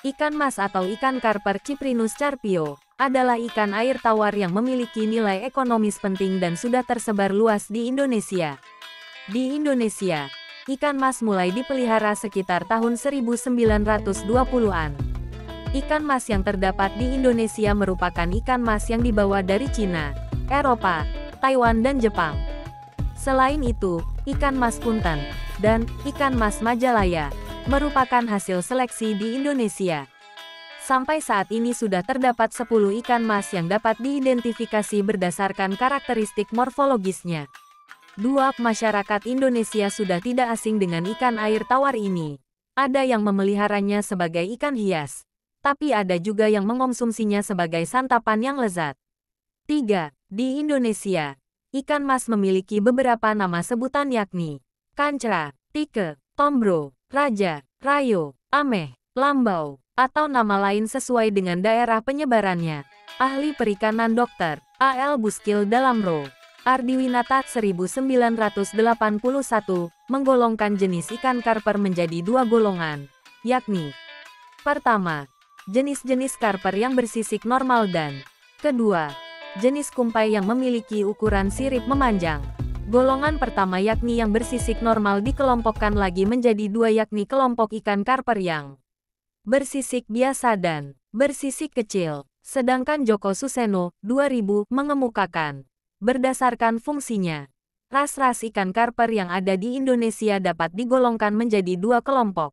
Ikan mas atau ikan karper Cyprinus carpio adalah ikan air tawar yang memiliki nilai ekonomis penting dan sudah tersebar luas di Indonesia. Di Indonesia, ikan mas mulai dipelihara sekitar tahun 1920-an. Ikan mas yang terdapat di Indonesia merupakan ikan mas yang dibawa dari Cina, Eropa, Taiwan dan Jepang. Selain itu, ikan mas punten dan ikan mas Majalaya merupakan hasil seleksi di Indonesia. Sampai saat ini sudah terdapat 10 ikan mas yang dapat diidentifikasi berdasarkan karakteristik morfologisnya. Masyarakat Indonesia sudah tidak asing dengan ikan air tawar ini. Ada yang memeliharanya sebagai ikan hias, tapi ada juga yang mengonsumsinya sebagai santapan yang lezat. 3. Di Indonesia, ikan mas memiliki beberapa nama sebutan yakni kancra, tike, tombro, raja, rayo, ameh, lambau, atau nama lain sesuai dengan daerah penyebarannya. Ahli perikanan Dr. A.L. Buskil Dalamro, Ardiwinata 1981, menggolongkan jenis ikan karper menjadi 2 golongan, yakni pertama, jenis-jenis karper yang bersisik normal dan kedua, jenis kumpai yang memiliki ukuran sirip memanjang. Golongan pertama yakni yang bersisik normal dikelompokkan lagi menjadi 2 yakni kelompok ikan karper yang bersisik biasa dan bersisik kecil. Sedangkan Joko Suseno, 2000, mengemukakan, berdasarkan fungsinya, ras-ras ikan karper yang ada di Indonesia dapat digolongkan menjadi 2 kelompok.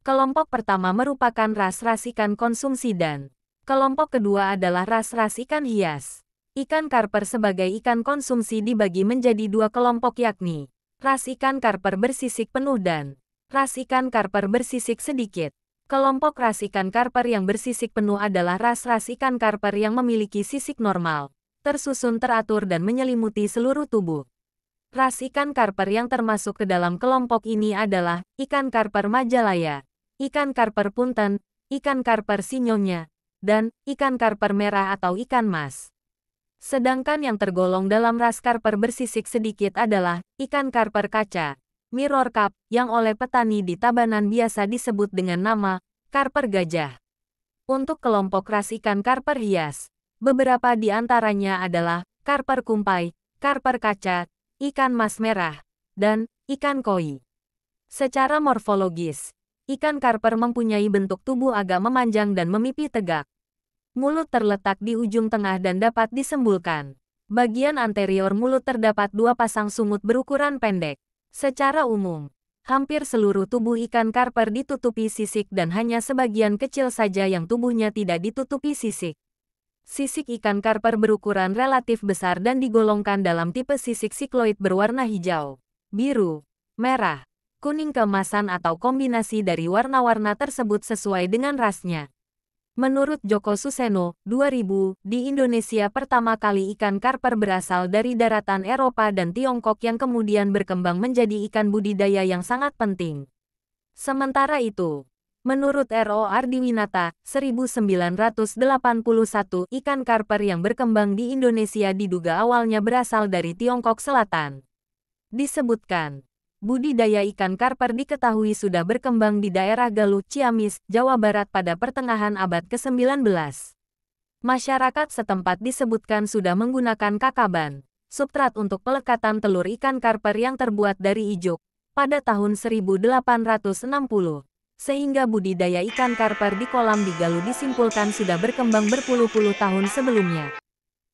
Kelompok pertama merupakan ras-ras ikan konsumsi dan kelompok kedua adalah ras-ras ikan hias. Ikan karper sebagai ikan konsumsi dibagi menjadi 2 kelompok yakni ras ikan karper bersisik penuh dan ras ikan karper bersisik sedikit. Kelompok ras ikan karper yang bersisik penuh adalah ras-ras ikan karper yang memiliki sisik normal, tersusun teratur dan menyelimuti seluruh tubuh. Ras ikan karper yang termasuk ke dalam kelompok ini adalah ikan karper Majalaya, ikan karper punten, ikan karper sinyonya, dan ikan karper merah atau ikan mas. Sedangkan yang tergolong dalam ras karper bersisik sedikit adalah ikan karper kaca, mirror carp, yang oleh petani di Tabanan biasa disebut dengan nama karper gajah. Untuk kelompok ras ikan karper hias, beberapa di antaranya adalah karper kumpai, karper kaca, ikan mas merah, dan ikan koi. Secara morfologis, ikan karper mempunyai bentuk tubuh agak memanjang dan memipih tegak. Mulut terletak di ujung tengah dan dapat disembulkan. Bagian anterior mulut terdapat 2 pasang sungut berukuran pendek. Secara umum, hampir seluruh tubuh ikan karper ditutupi sisik dan hanya sebagian kecil saja yang tubuhnya tidak ditutupi sisik. Sisik ikan karper berukuran relatif besar dan digolongkan dalam tipe sisik sikloid berwarna hijau, biru, merah, kuning keemasan atau kombinasi dari warna-warna tersebut sesuai dengan rasnya. Menurut Joko Suseno, 2000, di Indonesia pertama kali ikan karper berasal dari daratan Eropa dan Tiongkok yang kemudian berkembang menjadi ikan budidaya yang sangat penting. Sementara itu, menurut R.O. Ardiwinata, 1981, ikan karper yang berkembang di Indonesia diduga awalnya berasal dari Tiongkok Selatan. Disebutkan, budidaya ikan karper diketahui sudah berkembang di daerah Galuh, Ciamis, Jawa Barat pada pertengahan abad ke-19. Masyarakat setempat disebutkan sudah menggunakan kakaban, substrat untuk pelekatan telur ikan karper yang terbuat dari ijuk, pada tahun 1860. Sehingga budidaya ikan karper di kolam di Galuh disimpulkan sudah berkembang berpuluh-puluh tahun sebelumnya.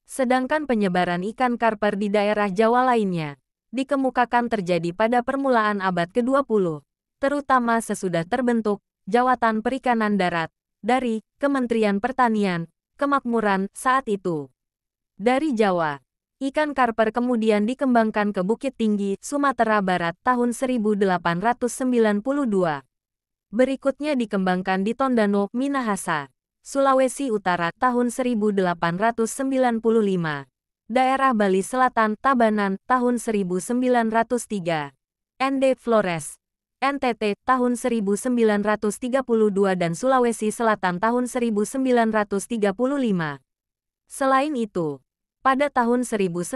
Sedangkan penyebaran ikan karper di daerah Jawa lainnya dikemukakan terjadi pada permulaan abad ke-20, terutama sesudah terbentuk Jawatan Perikanan Darat dari Kementerian Pertanian, Kemakmuran saat itu. Dari Jawa, ikan karper kemudian dikembangkan ke Bukit Tinggi, Sumatera Barat tahun 1892. Berikutnya dikembangkan di Tondano, Minahasa, Sulawesi Utara tahun 1895. Daerah Bali Selatan, Tabanan, tahun 1903. ND Flores, NTT, tahun 1932 dan Sulawesi Selatan tahun 1935. Selain itu, pada tahun 1927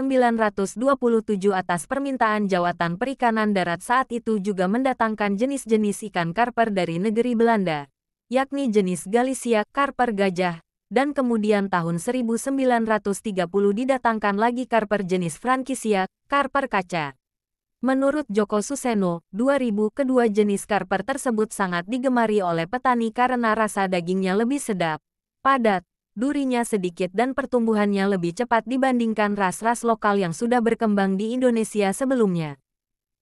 atas permintaan Jawatan Perikanan Darat saat itu juga mendatangkan jenis-jenis ikan karper dari negeri Belanda, yakni jenis Galicia Carper gajah, dan kemudian tahun 1930 didatangkan lagi Carper jenis Frankisia, Carper kaca. Menurut Joko Suseno, 2000 kedua jenis Carper tersebut sangat digemari oleh petani karena rasa dagingnya lebih sedap, padat, durinya sedikit dan pertumbuhannya lebih cepat dibandingkan ras-ras lokal yang sudah berkembang di Indonesia sebelumnya.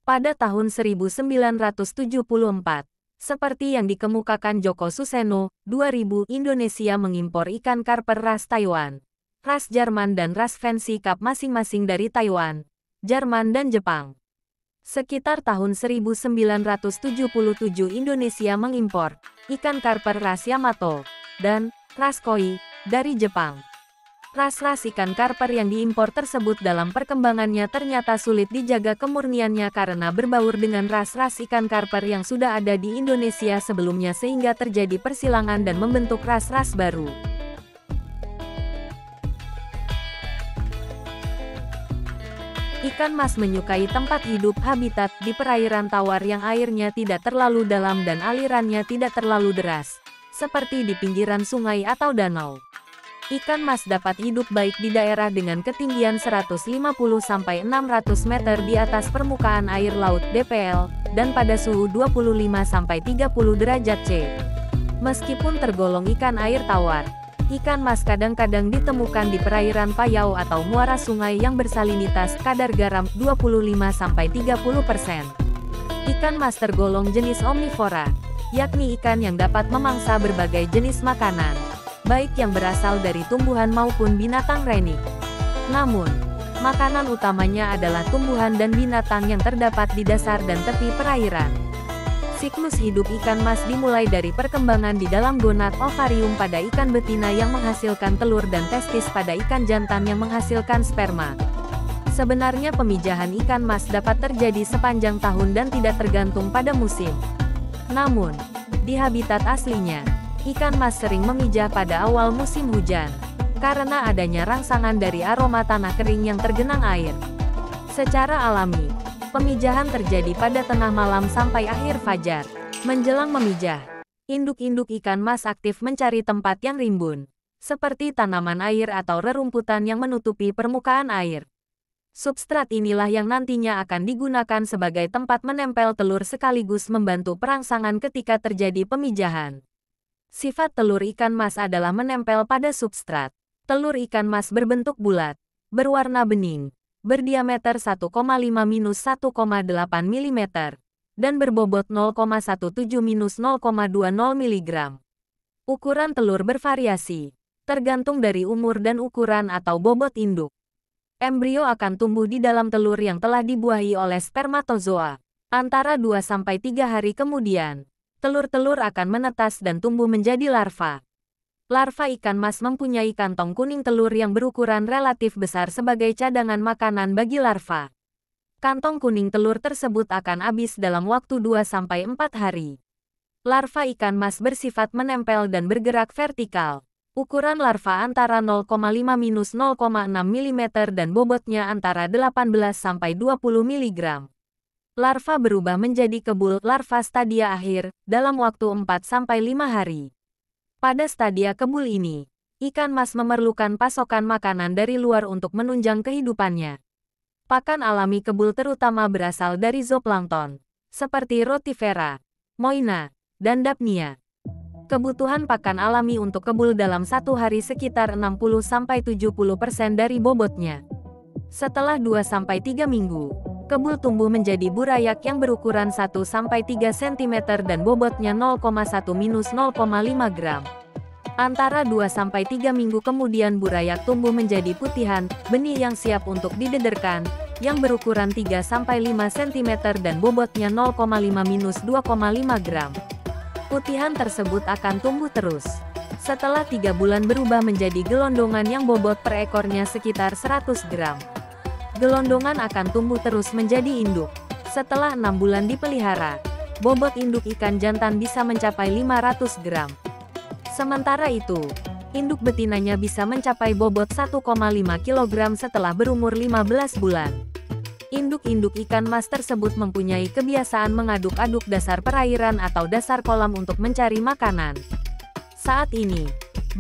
Pada tahun 1974, seperti yang dikemukakan Joko Suseno, 2000 Indonesia mengimpor ikan Carper ras Taiwan, ras Jerman dan ras Fancy Cup masing-masing dari Taiwan, Jerman dan Jepang. Sekitar tahun 1977 Indonesia mengimpor ikan Carper ras Yamato dan ras Koi dari Jepang. Ras-ras ikan Carper yang diimpor tersebut dalam perkembangannya ternyata sulit dijaga kemurniannya karena berbaur dengan ras-ras ikan Carper yang sudah ada di Indonesia sebelumnya sehingga terjadi persilangan dan membentuk ras-ras baru. Ikan mas menyukai tempat hidup habitat di perairan tawar yang airnya tidak terlalu dalam dan alirannya tidak terlalu deras, seperti di pinggiran sungai atau danau. Ikan mas dapat hidup baik di daerah dengan ketinggian 150–600 meter di atas permukaan air laut (dpl) dan pada suhu 25–30 derajat C. Meskipun tergolong ikan air tawar, ikan mas kadang-kadang ditemukan di perairan payau atau muara sungai yang bersalinitas kadar garam 25–30%. Ikan mas tergolong jenis omnivora, yakni ikan yang dapat memangsa berbagai jenis makanan, baik yang berasal dari tumbuhan maupun binatang renik. Namun, makanan utamanya adalah tumbuhan dan binatang yang terdapat di dasar dan tepi perairan. Siklus hidup ikan mas dimulai dari perkembangan di dalam gonad ovarium pada ikan betina yang menghasilkan telur dan testis pada ikan jantan yang menghasilkan sperma. Sebenarnya pemijahan ikan mas dapat terjadi sepanjang tahun dan tidak tergantung pada musim. Namun, di habitat aslinya, ikan mas sering memijah pada awal musim hujan, karena adanya rangsangan dari aroma tanah kering yang tergenang air. Secara alami, pemijahan terjadi pada tengah malam sampai akhir fajar. Menjelang memijah, induk-induk ikan mas aktif mencari tempat yang rimbun, seperti tanaman air atau rerumputan yang menutupi permukaan air. Substrat inilah yang nantinya akan digunakan sebagai tempat menempel telur sekaligus membantu perangsangan ketika terjadi pemijahan. Sifat telur ikan mas adalah menempel pada substrat. Telur ikan mas berbentuk bulat, berwarna bening, berdiameter 1,5–1,8 mm, dan berbobot 0,17–0,20 mg. Ukuran telur bervariasi, tergantung dari umur dan ukuran atau bobot induk. Embrio akan tumbuh di dalam telur yang telah dibuahi oleh spermatozoa. Antara 2–3 hari kemudian, telur-telur akan menetas dan tumbuh menjadi larva. Larva ikan mas mempunyai kantong kuning telur yang berukuran relatif besar sebagai cadangan makanan bagi larva. Kantong kuning telur tersebut akan habis dalam waktu 2–4 hari. Larva ikan mas bersifat menempel dan bergerak vertikal. Ukuran larva antara 0,5–0,6 mm dan bobotnya antara 18–20 mg. Larva berubah menjadi kebul larva stadia akhir dalam waktu 4–5 hari. Pada stadia kebul ini, ikan mas memerlukan pasokan makanan dari luar untuk menunjang kehidupannya. Pakan alami kebul terutama berasal dari zooplankton, seperti rotifera, moina, dan dapnia. Kebutuhan pakan alami untuk kebul dalam satu hari sekitar 60–70% dari bobotnya. Setelah 2–3 minggu, kebul tumbuh menjadi burayak yang berukuran 1–3 cm dan bobotnya 0,1–0,5 gram. Antara 2–3 minggu kemudian burayak tumbuh menjadi putihan, benih yang siap untuk didederkan, yang berukuran 3–5 cm dan bobotnya 0,5–2,5 gram. Putihan tersebut akan tumbuh terus. Setelah 3 bulan berubah menjadi gelondongan yang bobot per ekornya sekitar 100 gram. Gelondongan akan tumbuh terus menjadi induk. Setelah 6 bulan dipelihara, bobot induk ikan jantan bisa mencapai 500 gram. Sementara itu, induk betinanya bisa mencapai bobot 1,5 kg setelah berumur 15 bulan. Induk-induk ikan mas tersebut mempunyai kebiasaan mengaduk-aduk dasar perairan atau dasar kolam untuk mencari makanan. Saat ini,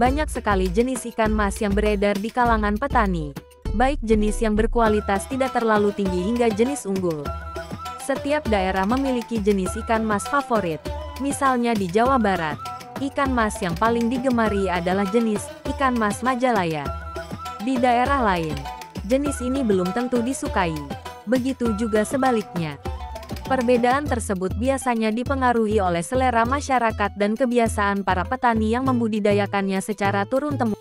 banyak sekali jenis ikan mas yang beredar di kalangan petani, baik jenis yang berkualitas tidak terlalu tinggi hingga jenis unggul. Setiap daerah memiliki jenis ikan mas favorit. Misalnya di Jawa Barat, ikan mas yang paling digemari adalah jenis ikan mas Majalaya. Di daerah lain, jenis ini belum tentu disukai. Begitu juga sebaliknya. Perbedaan tersebut biasanya dipengaruhi oleh selera masyarakat dan kebiasaan para petani yang membudidayakannya secara turun-temurun.